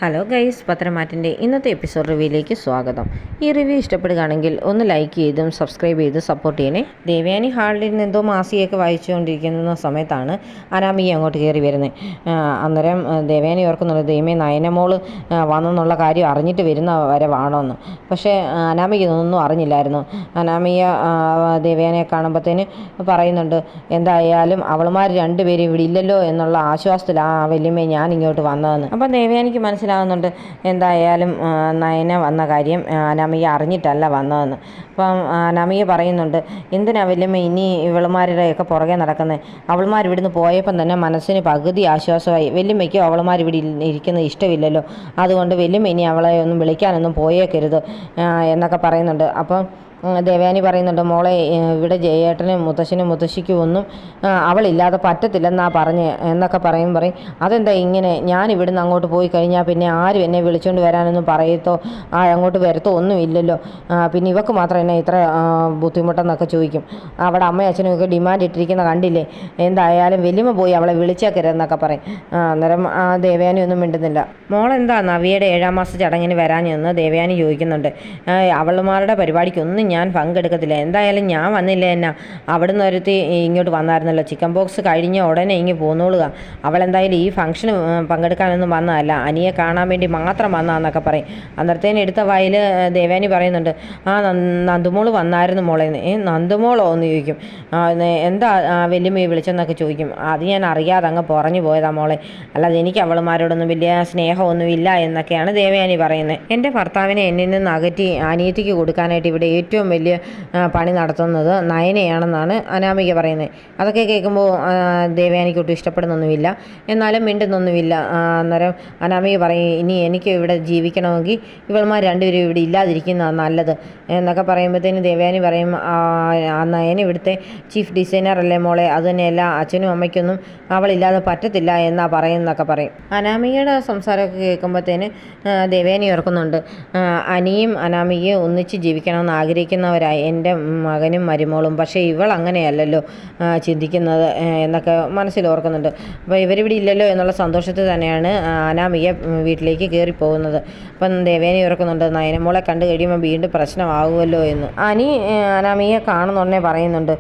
Hello guys, പത്രമാറ്റിൻ്റെ ഇന്നത്തെ episode റിവ്യൂയിലേക്ക് സ്വാഗതം. ഈ റിവ്യൂ ഇഷ്ടപ്പെടുകയാണെങ്കിൽ ഒന്ന് ലൈക്ക് ചെയ്തും സബ്സ്ക്രൈബ് ചെയ്ത് സപ്പോർട്ട് ചെയ്യണേ. ദേവയാനി ഹാളിൽ നിന്ന് എന്തോ മാസികയൊക്കെ വായിച്ചുകൊണ്ടിരിക്കുന്ന സമയത്താണ് അനാമിക അങ്ങോട്ട് കയറി വരുന്നത്. അന്നേരം ദേവയാനി ഓർക്കുന്നുണ്ട്, ദൈവമേ നയനമോള് വന്നെന്നുള്ള കാര്യം അറിഞ്ഞിട്ട് വരുന്ന വരെ വാണോന്ന്. പക്ഷേ അനാമിക ഇതൊന്നും അറിഞ്ഞില്ലായിരുന്നു. അനാമിക ദേവയാനിയെ കാണുമ്പോഴത്തേന് പറയുന്നുണ്ട്, എന്തായാലും അവളുമാർ രണ്ടുപേരും ഇവിടെ ഇല്ലല്ലോ എന്നുള്ള ആശ്വാസത്തിലാണ് വല്യമ്മേ ഞാൻ ഇങ്ങോട്ട് വന്നതെന്ന്. അപ്പം ദേവയാനിക്ക് മനസ്സിലാകുന്നുണ്ട് എന്തായാലും നയന വന്ന കാര്യം അനാമിക അറിഞ്ഞിട്ടല്ല വന്നതെന്ന്. അപ്പം അനാമിക പറയുന്നുണ്ട്, എന്തിനാ വല്യമ്മ ഇനി ഇവളുമാരുടെയൊക്കെ പുറകെ നടക്കുന്നത്? അവളുമാർ ഇവിടുന്ന് പോയപ്പം തന്നെ മനസ്സിന് പകുതി ആശ്വാസമായി. വല്യമ്മയ്ക്കും അവളുമാർ ഇവിടെ ഇരിക്കുന്നത് ഇഷ്ടമില്ലല്ലോ, അതുകൊണ്ട് വല്യമ്മ ഇനി അവളെ ഒന്നും വിളിക്കാനൊന്നും പോയേക്കരുത് എന്നൊക്കെ പറയുന്നുണ്ട്. അപ്പം ദേവയാനി പറയുന്നുണ്ട്, മോളെ ഇവിടെ ജയേട്ടനും മുത്തശ്ശനും മുത്തശ്ശിക്കും ഒന്നും അവളില്ലാതെ പറ്റത്തില്ലെന്നാ പറഞ്ഞ് എന്നൊക്കെ പറയും. അതെന്താ ഇങ്ങനെ? ഞാൻ ഇവിടുന്ന് അങ്ങോട്ട് പോയി കഴിഞ്ഞാൽ പിന്നെ ആരും എന്നെ വിളിച്ചുകൊണ്ട് വരാനൊന്നും പറയത്തോ അങ്ങോട്ട് വരത്തോ ഒന്നും ഇല്ലല്ലോ, പിന്നെ ഇവക്ക് മാത്രം എന്നെ ഇത്ര ബുദ്ധിമുട്ടെന്നൊക്കെ ചോദിക്കും. അവിടെ അമ്മയും അച്ഛനും ഒക്കെ ഡിമാൻഡ് ഇട്ടിരിക്കുന്ന കണ്ടില്ലേ, എന്തായാലും വല്യമ്മ പോയി അവളെ വിളിച്ചേക്കരുതെന്നൊക്കെ പറയും. അന്നേരം ദേവയാനി ഒന്നും മിണ്ടുന്നില്ല. മോളെന്താ നവിയുടെ 7ാം മാസ ചടങ്ങിന് വരാനെന്ന് ദേവയാനി ചോദിക്കുന്നുണ്ട്. അവളുമാരുടെ പരിപാടിക്കൊന്നും ഞാൻ പങ്കെടുക്കത്തില്ല, എന്തായാലും ഞാൻ വന്നില്ല. എന്നാ അവിടുന്ന് ഒരുത്തി ഇങ്ങോട്ട് വന്നായിരുന്നല്ലോ, ചിക്കൻ ബോക്സ് കഴിഞ്ഞ ഉടനെ ഇങ്ങ് പോന്നോളുക. അവളെന്തായാലും ഈ ഫംഗ്ഷന് പങ്കെടുക്കാനൊന്നും വന്നതല്ല, അനിയെ കാണാൻ വേണ്ടി മാത്രം വന്നതെന്നൊക്കെ പറയും. അന്നേരത്തേന് എടുത്ത വായിൽ ദേവയാനി പറയുന്നുണ്ട്, നന്ദുമോള് വന്നായിരുന്നു മോളെ. നന്ദുമോളോ എന്ന് ചോദിക്കും. എന്താ വല്യമ്മയെ വിളിച്ചെന്നൊക്കെ ചോദിക്കും. അത് ഞാൻ അറിയാതെ അങ്ങ് പറഞ്ഞു പോയതാ മോളെ, അല്ലാതെ എനിക്ക് അവളുമാരോടൊന്നും വലിയ സ്നേഹമൊന്നും ഇല്ല എന്നൊക്കെയാണ് ദേവയാനി പറയുന്നത്. എൻ്റെ ഭർത്താവിനെ എന്നിൽ നിന്ന് അകറ്റി അനിയത്തിക്ക് കൊടുക്കാനായിട്ട് ഇവിടെ ഏറ്റവും വലിയ പണി നടത്തുന്നത് നയനയാണെന്നാണ് അനാമിക പറയുന്നത്. അതൊക്കെ കേൾക്കുമ്പോൾ ദേവയാനിക്ക് ഒട്ടും ഇഷ്ടപ്പെടുന്നൊന്നുമില്ല, എന്നാലും മിണ്ടുന്നൊന്നുമില്ല. അന്നേരം അനാമിക പറയും, ഇനി എനിക്ക് ഇവിടെ ജീവിക്കണമെങ്കിൽ ഇവൾമാർ രണ്ടുപേരും ഇവിടെ ഇല്ലാതിരിക്കുന്നതാണ് നല്ലത് എന്നൊക്കെ പറയുമ്പോഴത്തേന് ദേവയാനി പറയും, നയന ഇവിടുത്തെ ചീഫ് ഡിസൈനർ അല്ലേ മോളെ, അതുതന്നെയല്ല അച്ഛനും അമ്മയ്ക്കൊന്നും അവളില്ലാതെ പറ്റത്തില്ല എന്നാ പറയുന്നതൊക്കെ പറയും. അനാമികയുടെ സംസാരമൊക്കെ കേൾക്കുമ്പോഴത്തേന് ദേവയാനി ഓർക്കുന്നുണ്ട്, അനിയും അനാമികയും ഒന്നിച്ച് ജീവിക്കണമെന്ന് ആഗ്രഹിക്കുന്നവരായി എൻ്റെ മകനും മരുമോളും, പക്ഷേ ഇവൾ അങ്ങനെയല്ലല്ലോ ചിന്തിക്കുന്നത് എന്നൊക്കെ മനസ്സിൽ ഓർക്കുന്നുണ്ട്. അപ്പോൾ ഇവരിവിടെ ഇല്ലല്ലോ എന്നുള്ള സന്തോഷത്തിൽ തന്നെയാണ് അനാമിക വീട്ടിലേക്ക് കയറിപ്പോകുന്നത്. അപ്പം ദേവേനി ഓർക്കുന്നുണ്ട്, നയനമോളെ കണ്ടു കഴിയുമ്പോൾ വീണ്ടും പ്രശ്നമാകുമല്ലോ എന്ന്. അനാമികയെ കാണുന്നുടനെ പറയുന്നുണ്ട്,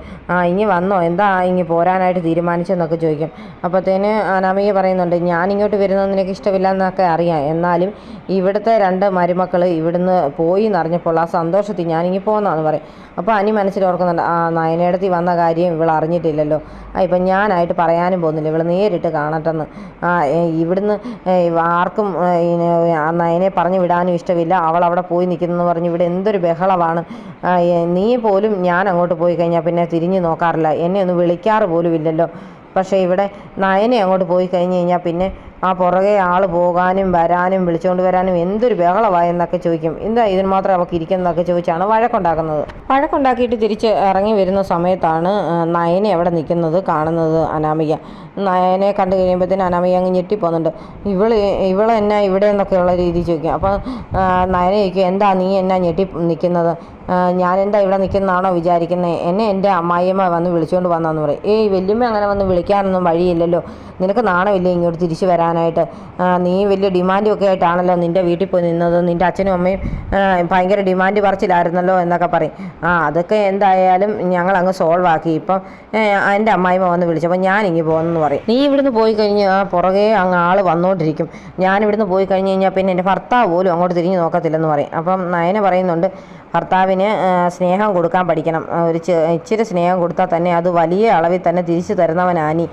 ഇനി വന്നോ, എന്താ ഇനി പോരാനായിട്ട് തീരുമാനിച്ചെന്നൊക്കെ ചോദിക്കും. അപ്പോഴത്തേന് അനാമിക പറയുന്നുണ്ട്, ഞാനിങ്ങോട്ട് വരുന്നത് നിനക്ക് ഇഷ്ടമില്ല എന്നൊക്കെ അറിയാം, എന്നാലും ഇവിടുത്തെ 2 മരുമക്കൾ ഇവിടുന്ന് പോയി എന്നറിഞ്ഞപ്പോൾ ആ സന്തോഷത്തിൽ ഞാനിങ്ങി പോകുന്നതെന്ന് പറയും. അപ്പോൾ അനി മനസ്സിലോർക്കുന്നുണ്ട്, നയനേടത്തി വന്ന കാര്യം ഇവൾ അറിഞ്ഞിട്ടില്ലല്ലോ, ഇപ്പം ഞാനായിട്ട് പറയാനും പോകുന്നില്ല, ഇവൾ നേരിട്ട് കാണട്ടെന്ന്. ഇവിടുന്ന് ആർക്കും നയനെ പറഞ്ഞു വിടാനും ഇഷ്ടമില്ല, അവൾ അവിടെ പോയി നിൽക്കുന്നതെന്ന് പറഞ്ഞ് ഇവിടെ എന്തൊരു ബഹളമാണ്. നീ പോലും ഞാൻ അങ്ങോട്ട് പോയി കഴിഞ്ഞാൽ പിന്നെ തിരിഞ്ഞു നോക്കാറില്ല, എന്നെ ഒന്ന് വിളിക്കാറ് പോലും ഇല്ലല്ലോ. പക്ഷേ ഇവിടെ നയനെ അങ്ങോട്ട് പോയി കഴിഞ്ഞ് കഴിഞ്ഞാൽ പിന്നെ ആ പുറകെ ആൾ പോകാനും വരാനും വിളിച്ചുകൊണ്ട് വരാനും എന്തൊരു ബഹളമായെന്നൊക്കെ ചോദിക്കും. എന്താ ഇതിന് മാത്രം അവൾക്ക് ഇരിക്കുന്നതൊക്കെ ചോദിച്ചാണ് വഴക്കുണ്ടാക്കിയിട്ട് തിരിച്ച് ഇറങ്ങി വരുന്ന സമയത്താണ് നയനെ അവിടെ നിൽക്കുന്നത് കാണുന്നത് അനാമിക. നയനെ കണ്ടു കഴിയുമ്പോഴത്തേന് അനാമിക അങ്ങ് ഞെട്ടിപ്പോകുന്നുണ്ട്. ഇവളെ എന്നാ ഇവിടെ എന്നൊക്കെയുള്ള രീതിയിൽ ചോദിക്കും. അപ്പോൾ നയനെ ചോദിക്കും, എന്താ നീ എന്നാ ഞെട്ടി നിൽക്കുന്നത്, ഞാനെന്താ ഇവിടെ നിൽക്കുന്നതാണോ വിചാരിക്കുന്നത്, എന്നെ എൻ്റെ അമ്മായിയമ്മ വന്ന് വിളിച്ചുകൊണ്ട് വന്നതെന്ന് പറയും. വല്യമ്മ അങ്ങനെ വന്ന് വിളിക്കാനൊന്നും വഴിയില്ലല്ലോ, നിനക്ക് നാണമില്ലേ ഇങ്ങോട്ട് തിരിച്ചു വരാനായിട്ട്? നീ വലിയ ഡിമാൻഡും ഒക്കെ ആയിട്ടാണല്ലോ നിൻ്റെ വീട്ടിൽ പോയി നിന്നത്, നിൻ്റെ അച്ഛനും അമ്മയും ഭയങ്കര ഡിമാൻഡ് പറിച്ചിലായിരുന്നല്ലോ എന്നൊക്കെ പറയും. അതൊക്കെ എന്തായാലും ഞങ്ങൾ അങ്ങ് സോൾവ് ആക്കി, ഇപ്പം എൻ്റെ അമ്മായിമ്മ വന്ന് വിളിച്ചപ്പോൾ ഞാനിങ്ങി പോകുന്നെന്ന് പറയും. നീ ഇവിടുന്ന് പോയി കഴിഞ്ഞ് പുറകെ അങ്ങ് ആൾ വന്നുകൊണ്ടിരിക്കും, ഞാനിവിടുന്ന് പോയി കഴിഞ്ഞ് കഴിഞ്ഞാൽ പിന്നെ എൻ്റെ ഭർത്താവ് പോലും അങ്ങോട്ട് തിരിഞ്ഞ് നോക്കത്തില്ലെന്ന് പറയും. അപ്പം നയന പറയുന്നുണ്ട്, ഭർത്താവിന് സ്നേഹം കൊടുക്കാൻ പഠിക്കണം, ഇച്ചിരി സ്നേഹം കൊടുത്താൽ തന്നെ അത് വലിയ അളവിൽ തന്നെ തിരിച്ചു തരുന്നവനാനി.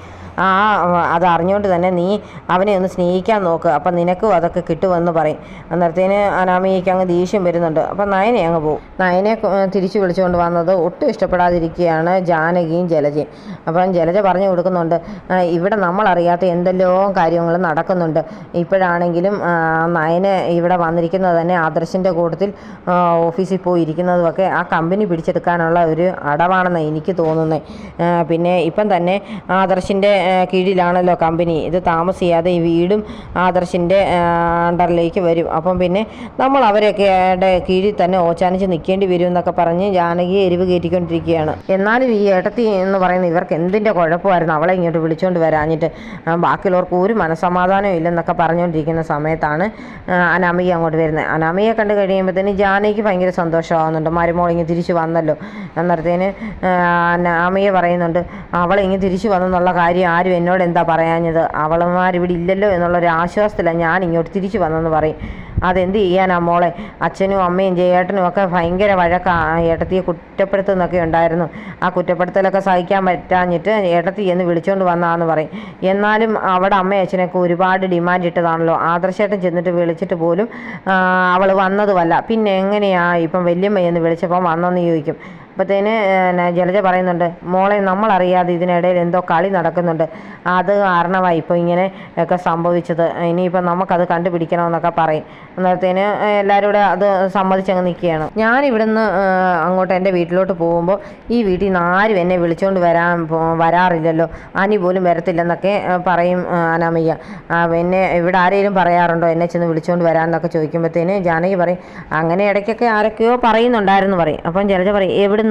അത് അറിഞ്ഞുകൊണ്ട് തന്നെ നീ അവനെ ഒന്ന് സ്നേഹിക്കാൻ നോക്ക്, അപ്പം നിനക്കും അതൊക്കെ കിട്ടുമെന്ന് പറയും. അന്നേരത്തേന് അനാമികയ്ക്ക് അങ്ങ് ദേഷ്യം വരുന്നുണ്ട്. അപ്പം നയനെ അങ്ങ് പോകും. നയനെ തിരിച്ചു വിളിച്ചുകൊണ്ട് വന്നത് ഒട്ടും ഇഷ്ടപ്പെടാതിരിക്കുകയാണ് ജാനകിയും ജലജയും. അപ്പം ജലജ പറഞ്ഞു കൊടുക്കുന്നുണ്ട്, ഇവിടെ നമ്മളറിയാത്ത എന്തെല്ലോ കാര്യങ്ങൾ നടക്കുന്നുണ്ട്. ഇപ്പോഴാണെങ്കിലും നയനെ ഇവിടെ വന്നിരിക്കുന്നത് തന്നെ ആദർശിൻ്റെ കൂട്ടത്തിൽ ഓഫീസിൽ പോയിരിക്കുന്നതുമൊക്കെ ആ കമ്പനി പിടിച്ചെടുക്കാനുള്ള ഒരു അടവാണെന്ന് എനിക്ക് തോന്നുന്നത്. പിന്നെ ഇപ്പം തന്നെ ആദർശിൻ്റെ കീഴിലാണല്ലോ കമ്പനി. ഇത് താമസിയാതെ ഈ വീടും ആദർശിൻ്റെ അണ്ടറിലേക്ക് വരും. അപ്പം പിന്നെ നമ്മൾ അവരൊക്കെ കീഴിൽ തന്നെ ഓച്ചാനിച്ച് നിൽക്കേണ്ടി വരും എന്നൊക്കെ പറഞ്ഞ് ജാനകിയെ എരിവ് കയറ്റിക്കൊണ്ടിരിക്കുകയാണ്. എന്നാലും ഈ ഏട്ടത്തി എന്ന് പറയുന്ന ഇവർക്ക് എന്തിൻ്റെ കുഴപ്പമായിരുന്നു അവളെ ഇങ്ങോട്ട് വിളിച്ചുകൊണ്ട് വരാഞ്ഞിട്ട്, ബാക്കിയുള്ളവർക്ക് ഒരു മനസ്സമാധാനം ഇല്ലെന്നൊക്കെ പറഞ്ഞുകൊണ്ടിരിക്കുന്ന സമയത്താണ് അനാമിക അങ്ങോട്ട് വരുന്നത്. അനാമികയെ കണ്ട് കഴിയുമ്പോഴത്തേന് ജാനകിക്ക് ഭയങ്കര സന്തോഷമാകുന്നുണ്ട്. മരുമോളിങ്ങ് തിരിച്ചു വന്നല്ലോ എന്നേരത്തേന് അനാമിക പറയുന്നുണ്ട്, അവളിങ്ങ് തിരിച്ചു വന്നെന്നുള്ള കാര്യം ആരും എന്നോട് എന്താ പറയാഞ്ഞത്, അവളമാരിവിടെ ഇല്ലല്ലോ എന്നുള്ളൊരു ആശ്വാസത്തിലാണ് ഞാൻ ഇങ്ങോട്ട് തിരിച്ചു വന്നെന്ന് പറയും. അതെന്ത് ചെയ്യാനാ മോളെ, അച്ഛനും അമ്മയും ജയേട്ടനും ഒക്കെ ഭയങ്കര ഏട്ടത്തിയെ കുറ്റപ്പെടുത്തുന്നൊക്കെ ഉണ്ടായിരുന്നു. ആ കുറ്റപ്പെടുത്തലൊക്കെ സഹിക്കാൻ പറ്റാഞ്ഞിട്ട് ഏട്ടത്തി എന്ന് വിളിച്ചുകൊണ്ട് വന്നാന്ന് പറയും. എന്നാലും അവിടെ അമ്മയും അച്ഛനൊക്കെ ഒരുപാട് ഡിമാൻഡ് ഇട്ടതാണല്ലോ. ആദർശേട്ടൻ ചെന്നിട്ട് വിളിച്ചിട്ട് പോലും അവൾ വന്നതുമല്ല, പിന്നെ എങ്ങനെയാ ഇപ്പം വല്യമ്മ എന്ന് വിളിച്ചപ്പം വന്നെന്ന് ചോദിക്കും. അപ്പോഴത്തേന് ജലജ പറയുന്നുണ്ട്, മോളെ നമ്മളറിയാതെ ഇതിനിടയിൽ എന്തോ കളി നടക്കുന്നുണ്ട്, അത് കാരണമായി ഇപ്പോൾ ഇങ്ങനെ ഒക്കെ സംഭവിച്ചത്, ഇനിയിപ്പോൾ നമുക്കത് കണ്ടുപിടിക്കണമെന്നൊക്കെ പറയും. അന്നേരത്തേന് എല്ലാവരും കൂടെ അത് സമ്മതിച്ചങ്ങ് നിൽക്കുകയാണ്. ഞാനിവിടുന്ന് അങ്ങോട്ട് എൻ്റെ വീട്ടിലോട്ട് പോകുമ്പോൾ ഈ വീട്ടിൽ നിന്ന് ആരും എന്നെ വിളിച്ചുകൊണ്ട് വരാറില്ലല്ലോ, അനി പോലും വരത്തില്ലെന്നൊക്കെ പറയും അനാമിക. എന്നെ ഇവിടെ ആരെങ്കിലും പറയാറുണ്ടോ എന്നെ ചെന്ന് വിളിച്ചുകൊണ്ട് വരാമെന്നൊക്കെ ചോദിക്കുമ്പോഴത്തേന് ജാനകി പറയും, അങ്ങനെ ഇടയ്ക്കൊക്കെ ആരൊക്കെയോ പറയുന്നുണ്ടായിരുന്നു പറയും. അപ്പം ജലജ പറയും, എവിടുന്ന്,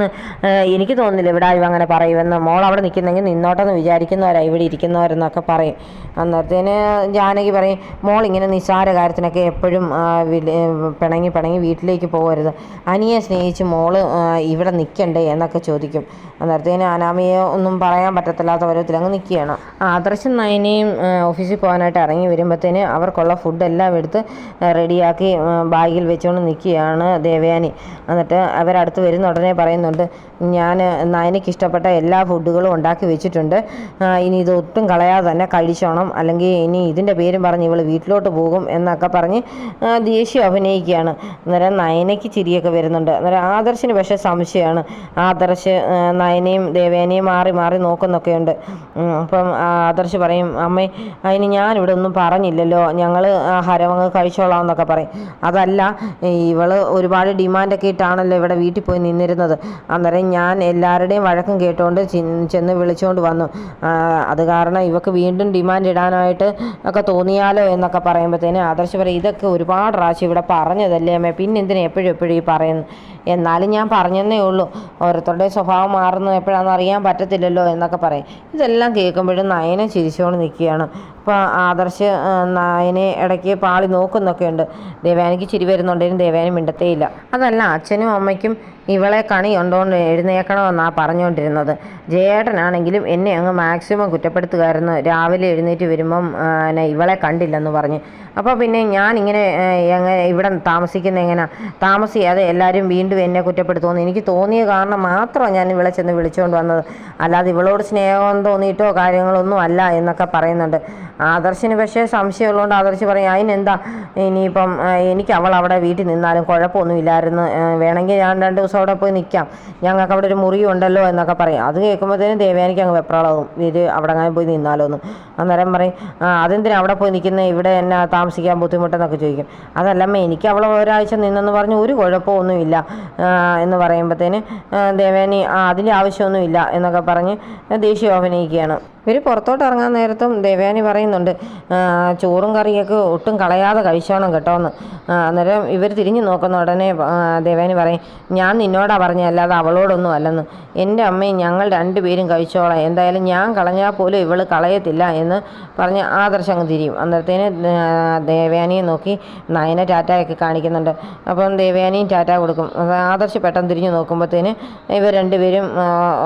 എനിക്ക് തോന്നുന്നില്ല ഇവിടെ ആരും അങ്ങനെ പറയുമെന്ന്, മോൾ അവിടെ നിൽക്കുന്നെങ്കിൽ നിന്നോട്ടെന്ന് വിചാരിക്കുന്നവരാ ഇവിടെ ഇരിക്കുന്നവരെന്നൊക്കെ പറയും. അന്നേരത്തേന് ജാനകി പറയും, മോൾ ഇങ്ങനെ നിസ്സാര കാര്യത്തിനൊക്കെ എപ്പോഴും പിണങ്ങി വീട്ടിലേക്ക് പോകരുത്, അനിയെ സ്നേഹിച്ച് മോള് ഇവിടെ നിൽക്കണ്ടേ എന്നൊക്കെ ചോദിക്കും. അന്നേരത്തേന് അനാമിയെ ഒന്നും പറയാൻ പറ്റത്തില്ലാത്ത പരുവത്തിൽ അങ്ങ് നിൽക്കുകയാണ്. ആദർശം നയനയും ഓഫീസിൽ പോകാനായിട്ട് ഇറങ്ങി വരുമ്പോഴത്തേന് അവർക്കുള്ള ഫുഡെല്ലാം എടുത്ത് റെഡിയാക്കി ബാഗിൽ വെച്ചുകൊണ്ട് നിൽക്കുകയാണ് ദേവയാനി. എന്നിട്ട് അവരടുത്ത് വരുന്ന ഉടനെ പറയുന്നുണ്ട്, ഞാൻ നയനയ്ക്ക് ഇഷ്ടപ്പെട്ട എല്ലാ ഫുഡുകളും ഉണ്ടാക്കി വെച്ചിട്ടുണ്ട്, ഇനി ഇതൊട്ടും കളയാതെ തന്നെ കഴിച്ചോണം, അല്ലെങ്കിൽ ഇനി ഇതിൻ്റെ പേരും പറഞ്ഞ് ഇവൾ വീട്ടിലോട്ട് പോകും എന്നൊക്കെ പറഞ്ഞ് ദേഷ്യം അഭിനയിക്കുകയാണ്. അന്നേരം നയനയ്ക്ക് ചിരിയൊക്കെ വരുന്നുണ്ട്. അന്നേരം ആദർശിന് പക്ഷേ സംശയമാണ്. ആദർശ് നയനയും ദേവേനയും മാറി മാറി നോക്കുന്നൊക്കെയുണ്ട്. അപ്പം ആദർശ് പറയും, അമ്മേ അതിന് ഞാനിവിടെ ഒന്നും പറഞ്ഞില്ലല്ലോ, ഞങ്ങൾ ആഹാരം അങ്ങ് കഴിച്ചോളാം എന്നൊക്കെ പറയും. അതല്ല, ഇവൾ ഒരുപാട് ഡിമാൻഡൊക്കെ ഇട്ടാണല്ലോ ഇവിടെ വീട്ടിൽ പോയി നിന്നിരുന്നത്, അന്നേരം ഞാൻ എല്ലാവരുടെയും വഴക്കും കേട്ടുകൊണ്ട് ചെന്ന് വിളിച്ചുകൊണ്ട് വന്നു, അത് കാരണം ഇവക്ക് വീണ്ടും ഡിമാൻഡ് ഇടാനായിട്ട് ഒക്കെ തോന്നിയാലോ എന്നൊക്കെ പറയുമ്പോഴത്തേന് ആദർശ് പറയും, ഇതൊക്കെ ഒരുപാട് പ്രാവശ്യം ഇവിടെ പറഞ്ഞതല്ലേ അമ്മേ, പിന്നെ എന്തിനാ എപ്പോഴും ഈ പറയുന്നു, എന്നാലും ഞാൻ പറഞ്ഞതേ ഉള്ളൂ, ഓരോരുത്തരുടെ സ്വഭാവം മാറുന്നത് എപ്പോഴാണെന്ന് അറിയാൻ പറ്റത്തില്ലല്ലോ എന്നൊക്കെ പറയും. ഇതെല്ലാം കേൾക്കുമ്പോഴും നയനെ ചിരിച്ചുകൊണ്ട് നിൽക്കുകയാണ്. അപ്പോൾ ആദർശ് നയനെ ഇടയ്ക്ക് പാളി നോക്കുന്നൊക്കെ ഉണ്ട്. ദേവയാനിക്ക് ചിരി വരുന്നുണ്ടെങ്കിലും ദേവയാനി മിണ്ടത്തേയില്ല. അതല്ല, അച്ഛനും അമ്മയ്ക്കും ഇവളെ കണി കൊണ്ടുകൊണ്ട് എഴുന്നേക്കണമെന്നാണ് പറഞ്ഞുകൊണ്ടിരുന്നത്. ജയേട്ടനാണെങ്കിലും എന്നെ അങ്ങ് മാക്സിമം കുറ്റപ്പെടുത്തുകയായിരുന്നു, രാവിലെ എഴുന്നേറ്റ് വരുമ്പം ഇവളെ കണ്ടില്ലെന്ന് പറഞ്ഞ്. അപ്പോൾ പിന്നെ ഞാനിങ്ങനെ ഇവിടെ താമസിക്കുന്ന എങ്ങനെയാണ്, താമസിയാതെ എല്ലാവരും വീണ്ടും എന്നെ കുറ്റപ്പെടുത്തുമെന്ന് എനിക്ക് തോന്നിയ കാരണം മാത്രമാണ് ഞാൻ ഇവളെ ചെന്ന് വിളിച്ചുകൊണ്ട് വന്നത്, അല്ലാതെ ഇവളോട് സ്നേഹം തോന്നിയിട്ടോ കാര്യങ്ങളൊന്നും അല്ല എന്നൊക്കെ പറയുന്നുണ്ട്. ആദർശിന് പക്ഷേ സംശയമുള്ളതുകൊണ്ട് ആദർശ് പറയും, അതിനെന്താ ഇനിയിപ്പം എനിക്ക് അവൾ അവിടെ വീട്ടിൽ നിന്നാലും കുഴപ്പമൊന്നുമില്ലായിരുന്നു, വേണമെങ്കിൽ ഞാൻ 2 ദിവസം അവിടെ പോയി നിൽക്കാം, ഞങ്ങൾക്ക് അവിടെ ഒരു മുറി ഉണ്ടല്ലോ എന്നൊക്കെ പറയും. അത് കേൾക്കുമ്പോഴത്തേനും ദേവയാനിക്ക് അങ്ങ് വെപ്രാളാവും, ഇത് അവിടെ അങ്ങനെ പോയി നിന്നാലോ എന്ന്. അന്നേരം പറയും, അതെന്തിനാ അവിടെ പോയി നിൽക്കുന്നത്, ഇവിടെ എന്നെ താമസിക്കാൻ ബുദ്ധിമുട്ടെന്നൊക്കെ ചോദിക്കും. അതല്ലമ്മേ, എനിക്ക് അവൾ ഒരാഴ്ച നിന്നെന്ന് പറഞ്ഞ് ഒരു കുഴപ്പമൊന്നുമില്ല എന്ന് പറയുമ്പോഴത്തേന് ദേവയാനി അതിൻ്റെ ആവശ്യമൊന്നുമില്ല എന്നൊക്കെ പറഞ്ഞ് ദേഷ്യം അഭിനയിക്കുകയാണ്. ഇവർ പുറത്തോട്ട് ഇറങ്ങാൻ നേരത്തും ദേവയാനി പറയുന്നുണ്ട്, ചോറും കറിയൊക്കെ ഒട്ടും കളയാതെ കഴിച്ചോണം കേട്ടോ എന്ന്. അന്നേരം ഇവർ തിരിഞ്ഞു നോക്കുന്ന ഉടനെ ദേവയാനി പറയും, ഞാൻ നിന്നോടാ പറഞ്ഞ, അല്ലാതെ അവളോടൊന്നും അല്ലെന്ന്, എൻ്റെ അമ്മയും ഞങ്ങൾ 2 പേരും കഴിച്ചോളാം, എന്തായാലും ഞാൻ കളഞ്ഞാൽ പോലും ഇവൾ കളയത്തില്ല എന്ന് പറഞ്ഞ് ആദർശം അങ്ങ് തിരിയും. അന്നേരത്തേന് ദേവയാനിയെ നോക്കി നയന ടാറ്റയൊക്കെ കാണിക്കുന്നുണ്ട്. അപ്പം ദേവയാനിയും ടാറ്റ കൊടുക്കും. ആദർശ് പെട്ടെന്ന് തിരിഞ്ഞു നോക്കുമ്പോഴത്തേന് ഇവർ 2 പേരും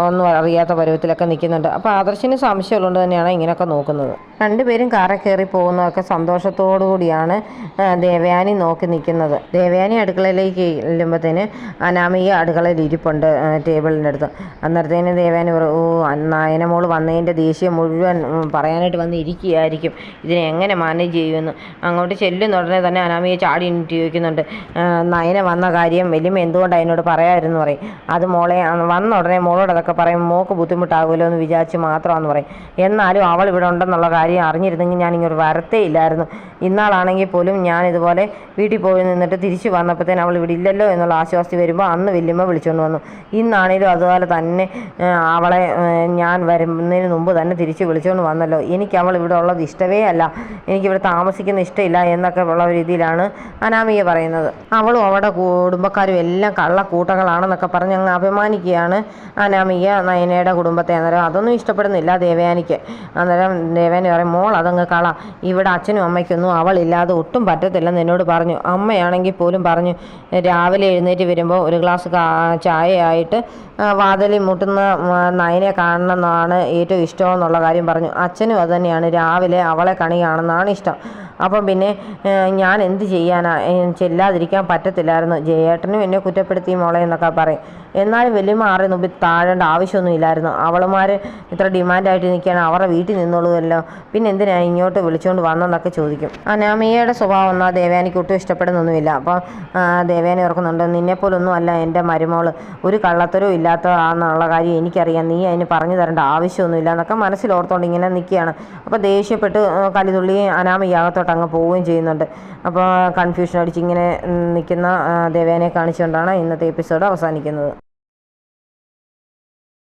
ഒന്നും അറിയാത്ത പരുവത്തിലൊക്കെ നിൽക്കുന്നുണ്ട്. അപ്പോൾ ആദർശിന് സംശയമുള്ളതുകൊണ്ട് തന്നെയാണ് ഇങ്ങനെയൊക്കെ നോക്കുന്നത്. 2 പേരും കാറിൽ കയറി പോകുന്നതൊക്കെ സന്തോഷത്തോടു കൂടിയാണ് ദേവയാനി നോക്കി നിൽക്കുന്നത്. ദേവയാനി അടുക്കളയിലേക്ക് ചെല്ലുമ്പോഴത്തേന് അനാമിക അടുക്കളയിൽ ഇരിപ്പുണ്ട് ടേബിളിൻ്റെ അടുത്ത്. അന്നേരത്തേന് ദേവയാനി പറയും, നയന മോൾ വന്നതിൻ്റെ ദേഷ്യം മുഴുവൻ പറയാനായിട്ട് വന്ന് ഇരിക്കുകയായിരിക്കും, ഇതിനെ എങ്ങനെ മാനേജ് ചെയ്യുമെന്ന്. അങ്ങോട്ട് ചെല്ലുന്ന ഉടനെ തന്നെ അനാമിക ചാടി എണീറ്റ് ചോദിക്കുന്നുണ്ട്, നയന വന്ന കാര്യം വലിയമ്മ എന്തുകൊണ്ടാണ് എന്നോട് പറയാമായിരുന്നു പറയും. അത് മോളെ വന്ന ഉടനെ മോളോട് അതൊക്കെ പറയും, മോൾക്ക് ബുദ്ധിമുട്ടാകുമല്ലോ എന്ന് വിചാരിച്ച് മാത്രമാണെന്ന് പറയും. എന്നാലും അവൾ ഇവിടെ ഉണ്ടെന്നുള്ള കാര്യം കാര്യം അറിഞ്ഞിരുന്നെങ്കിൽ ഞാനിങ്ങോട്ട് വരത്തേ ഇല്ലായിരുന്നു. ഇന്നാളാണെങ്കിൽ പോലും ഞാൻ ഇതുപോലെ വീട്ടിൽ പോയി നിന്നിട്ട് തിരിച്ച് വന്നപ്പോഴത്തേന് അവൾ ഇവിടെ ഇല്ലല്ലോ എന്നുള്ള ആശ്വാസത്തിൽ വരുമ്പോൾ അന്ന് വല്യമ്മ വിളിച്ചുകൊണ്ട് വന്നു. ഇന്നാണേലും അതുപോലെ തന്നെ അവളെ ഞാൻ വരുന്നതിന് മുമ്പ് തന്നെ തിരിച്ച് വിളിച്ചുകൊണ്ട് വന്നല്ലോ. എനിക്ക് അവൾ ഇവിടെ ഉള്ളത് ഇഷ്ടമേ അല്ല, എനിക്കിവിടെ താമസിക്കുന്ന ഇഷ്ടമില്ല എന്നൊക്കെ ഉള്ള രീതിയിലാണ് അനാമിക പറയുന്നത്. അവളും അവളുടെ കുടുംബക്കാരും എല്ലാം കള്ളക്കൂട്ടങ്ങളാണെന്നൊക്കെ പറഞ്ഞ് അങ്ങ് അഭിമാനിക്കുകയാണ് അനാമിക നയനയുടെ കുടുംബത്തെ. അന്നേരം അതൊന്നും ഇഷ്ടപ്പെടുന്നില്ല ദേവയാനിക്ക്. അന്നേരം ദേവയാനി പറയും, മോൾ അതങ്ങ് കള, ഇവിടെ അച്ഛനും അമ്മയ്ക്കൊന്നും അവളില്ലാതെ ഒട്ടും പറ്റത്തില്ലെന്ന് എന്നോട് പറഞ്ഞു. അമ്മയാണെങ്കിൽ പോലും പറഞ്ഞു രാവിലെ എഴുന്നേറ്റ് വരുമ്പോൾ ഒരു ഗ്ലാസ് ചായയായിട്ട് വാതിലിൽ മുട്ടുന്ന നയനെ കാണണമെന്നാണ് ഏറ്റവും ഇഷ്ടമെന്നുള്ള കാര്യം പറഞ്ഞു. അച്ഛനും അതുതന്നെയാണ്, രാവിലെ അവളെ കണി കാണുന്നതാണ് ഇഷ്ടം. അപ്പം പിന്നെ ഞാൻ എന്ത് ചെയ്യാനാ, ചെല്ലാതിരിക്കാൻ പറ്റത്തില്ലായിരുന്നു. ജയേട്ടനും എന്നെ കുറ്റപ്പെടുത്തി മോളെ എന്നൊക്കെ പറയും. എന്നാലും വലിയമ്മ ആരുടെ മുമ്പിൽ താഴേണ്ട ആവശ്യമൊന്നും ഇല്ലായിരുന്നു. അവളുമാർ ഇത്ര ഡിമാൻഡായിട്ട് നിൽക്കുകയാണ്, അവരുടെ വീട്ടിൽ നിന്നോളുമല്ലോ, പിന്നെ എന്തിനാണ് ഇങ്ങോട്ട് വിളിച്ചുകൊണ്ട് വന്നെന്നൊക്കെ ചോദിക്കും. അനാമികയുടെ സ്വഭാവം എന്നാൽ ദേവയാനിക്ക് ഒട്ടും ഇഷ്ടപ്പെടുന്നൊന്നുമില്ല. അപ്പം ദേവയാനി ഓർക്കുന്നുണ്ട്, നിന്നെപ്പോലൊന്നും അല്ല എൻ്റെ മരുമോൾ, ഒരു കള്ളത്തരവും ഇല്ലാത്തതാണെന്നുള്ള കാര്യം എനിക്കറിയാം, നീ അതിന് പറഞ്ഞു തരേണ്ട ആവശ്യമൊന്നുമില്ല എന്നൊക്കെ മനസ്സിലോർത്തുകൊണ്ട് ഇങ്ങനെ നിൽക്കുകയാണ്. അപ്പോൾ ദേഷ്യപ്പെട്ട് കലിതുള്ളി അനാമിക അകത്തോട്ട് അങ്ങ് പോവുകയും ചെയ്യുന്നുണ്ട്. അപ്പോൾ കൺഫ്യൂഷൻ അടിച്ച് ഇങ്ങനെ നിൽക്കുന്ന ദേവയാനിയെ കാണിച്ചുകൊണ്ടാണ് ഇന്നത്തെ എപ്പിസോഡ് അവസാനിക്കുന്നത്.